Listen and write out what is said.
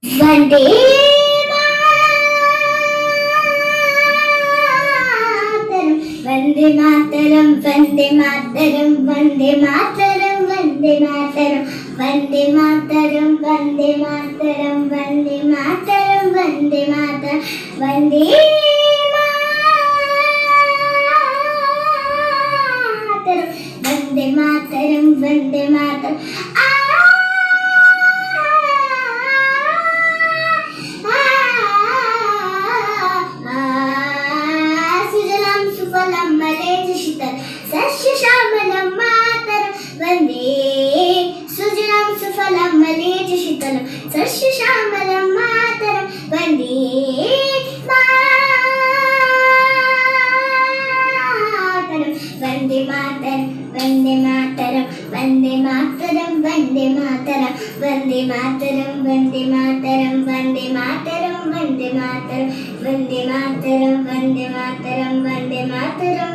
వందే మాతరం వందే మాతరం వందే మాతరం వందే మాతరం వందే మాతరం వందే మాతరం వందే మాతరం వందే మాతరం వందే మాతరం వందే మాతరం వందే మాతరం సుఫలం మలేజ శీతల సస్యశ్యామలం మాతరం వందే సుజలం సుఫలం మలేజ శీతలం సస్యశ్యామలం మాతరం వందే మాతరం వందే మాతరం వందే మాతరం వందే మాతరం వందే మాతరం వందే మాతరం వందే మాతరం వందే మాతరం వందే మాతరం వందే మాతరం వందే మాతరం వందే మాతరం